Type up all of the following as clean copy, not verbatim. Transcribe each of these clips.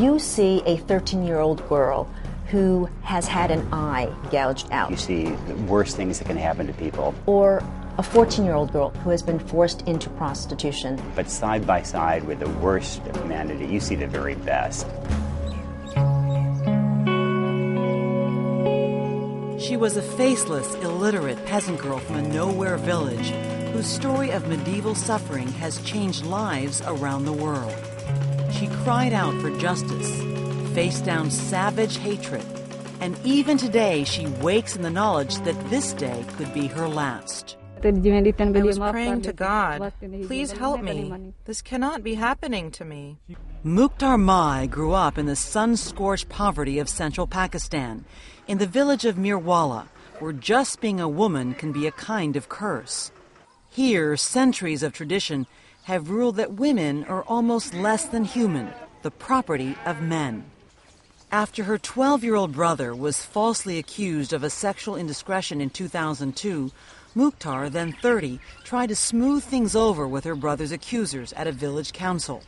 you see a 13-year-old girl who has had an eye gouged out. You see the worst things that can happen to people. Or a 14-year-old girl who has been forced into prostitution. But side by side with the worst of humanity, you see the very best. She was a faceless, illiterate peasant girl from a nowhere village whose story of medieval suffering has changed lives around the world. She cried out for justice, faced down savage hatred, and even today she wakes in the knowledge that this day could be her last. I was praying to God, please help me. This cannot be happening to me. Mukhtar Mai grew up in the sun-scorched poverty of central Pakistan, in the village of Meerwala, where just being a woman can be a kind of curse. Here, centuries of tradition have ruled that women are almost less than human, the property of men. After her 12-year-old brother was falsely accused of a sexual indiscretion in 2002, Mukhtar, then 30, tried to smooth things over with her brother's accusers at a village council.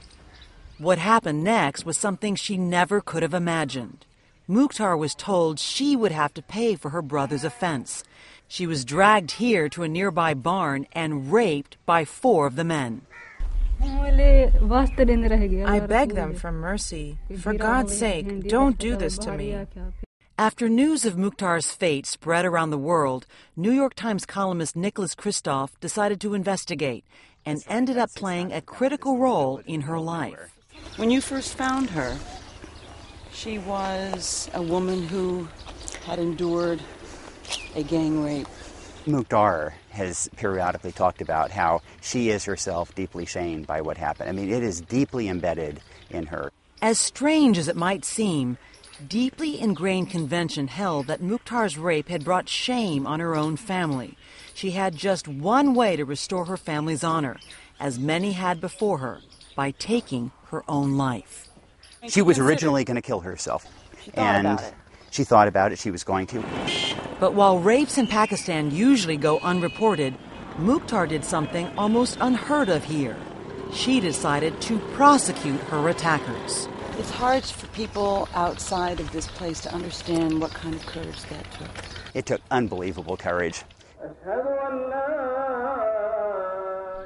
What happened next was something she never could have imagined. Mukhtar was told she would have to pay for her brother's offense. She was dragged here to a nearby barn and raped by 4 of the men. I beg them for mercy. For God's sake, don't do this to me. After news of Mukhtar's fate spread around the world, New York Times columnist Nicholas Kristof decided to investigate and ended up playing a critical role in her life. When you first found her, she was a woman who had endured a gang rape. Mukhtar has periodically talked about how she is herself deeply shamed by what happened. I mean, it is deeply embedded in her. As strange as it might seem, deeply ingrained convention held that Mukhtar's rape had brought shame on her own family. She had just one way to restore her family's honor, as many had before her, by taking her own life. She was originally going to kill herself. She thought about it. She was going to. But while rapes in Pakistan usually go unreported, Mukhtar did something almost unheard of here. She decided to prosecute her attackers. It's hard for people outside of this place to understand what kind of courage that took. It took unbelievable courage.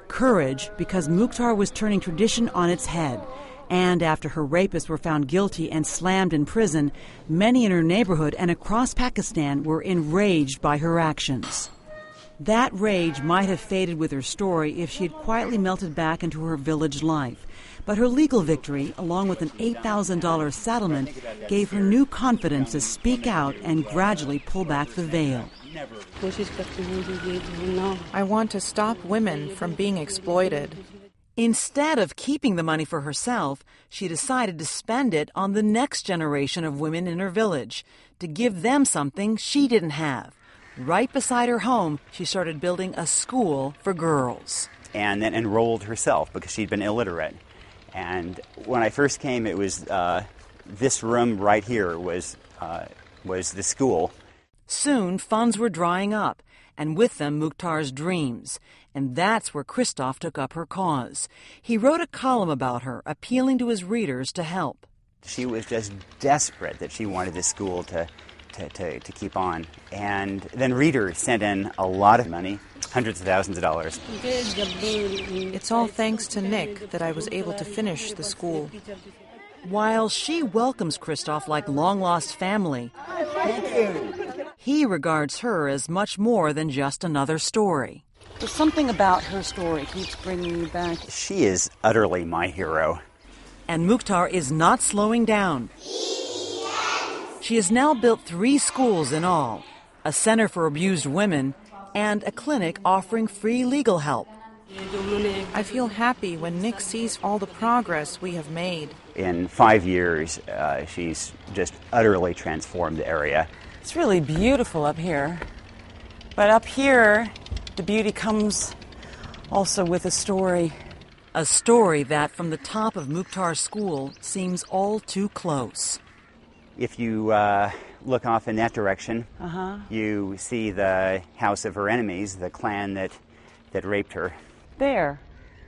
Courage because Mukhtar was turning tradition on its head. And after her rapists were found guilty and slammed in prison, many in her neighborhood and across Pakistan were enraged by her actions. That rage might have faded with her story if she had quietly melted back into her village life. But her legal victory, along with an $8,000 settlement, gave her new confidence to speak out and gradually pull back the veil. I want to stop women from being exploited. Instead of keeping the money for herself, she decided to spend it on the next generation of women in her village, to give them something she didn't have. Right beside her home, she started building a school for girls. And then enrolled herself because she'd been illiterate. And when I first came, it was this room right here was the school. Soon, funds were drying up, and with them Mukhtar's dreams. And that's where Kristof took up her cause. He wrote a column about her, appealing to his readers to help. She was just desperate that she wanted this school to keep on. And then readers sent in a lot of money, hundreds of thousands of dollars. It's all thanks to Nick that I was able to finish the school. While she welcomes Kristof like long-lost family, he regards her as much more than just another story. There's something about her story keeps bringing you back. She is utterly my hero. And Mukhtar is not slowing down. She has now built 3 schools in all, a center for abused women, and a clinic offering free legal help. I feel happy when Nick sees all the progress we have made. In 5 years, she's just utterly transformed the area. It's really beautiful up here. But up here, the beauty comes also with a story. A story that, from the top of Mukhtar's school, seems all too close. If you look off in that direction, you see the house of her enemies, the clan that raped her. There.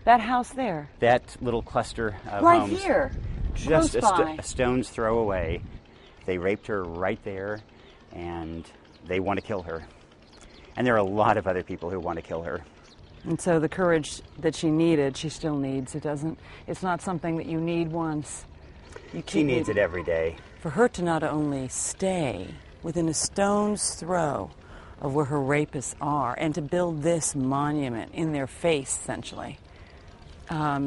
That house there. That little cluster of right homes. Here. just a stone's throw away. They raped her right there, and they want to kill her. And there are a lot of other people who want to kill her. And so the courage that she needed, she still needs. It's not something that you need once. She needs it every day. For her to not only stay within a stone's throw of where her rapists are and to build this monument in their face, essentially. I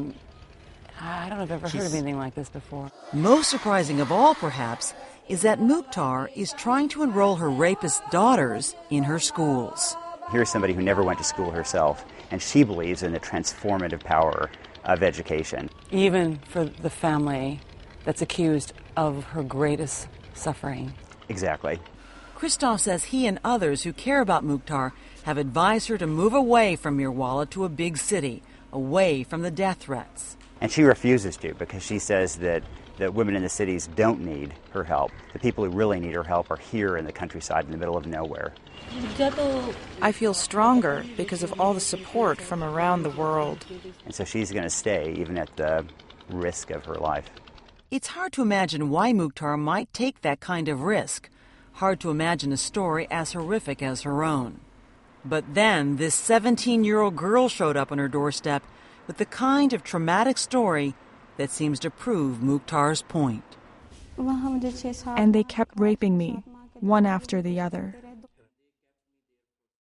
don't know if I've ever heard of anything like this before. Most surprising of all, perhaps, is that Mukhtar is trying to enroll her rapist daughters in her schools. Here's somebody who never went to school herself, and she believes in the transformative power of education. Even for the family that's accused of her greatest suffering. Exactly. Christoph says he and others who care about Mukhtar have advised her to move away from Meerwala to a big city, away from the death threats. And she refuses to because she says that women in the cities don't need her help. The people who really need her help are here in the countryside in the middle of nowhere. I feel stronger because of all the support from around the world. And so she's going to stay even at the risk of her life. It's hard to imagine why Mukhtar might take that kind of risk. Hard to imagine a story as horrific as her own. But then this 17-year-old girl showed up on her doorstep with the kind of traumatic story that seems to prove Mukhtar's point. And they kept raping me, one after the other.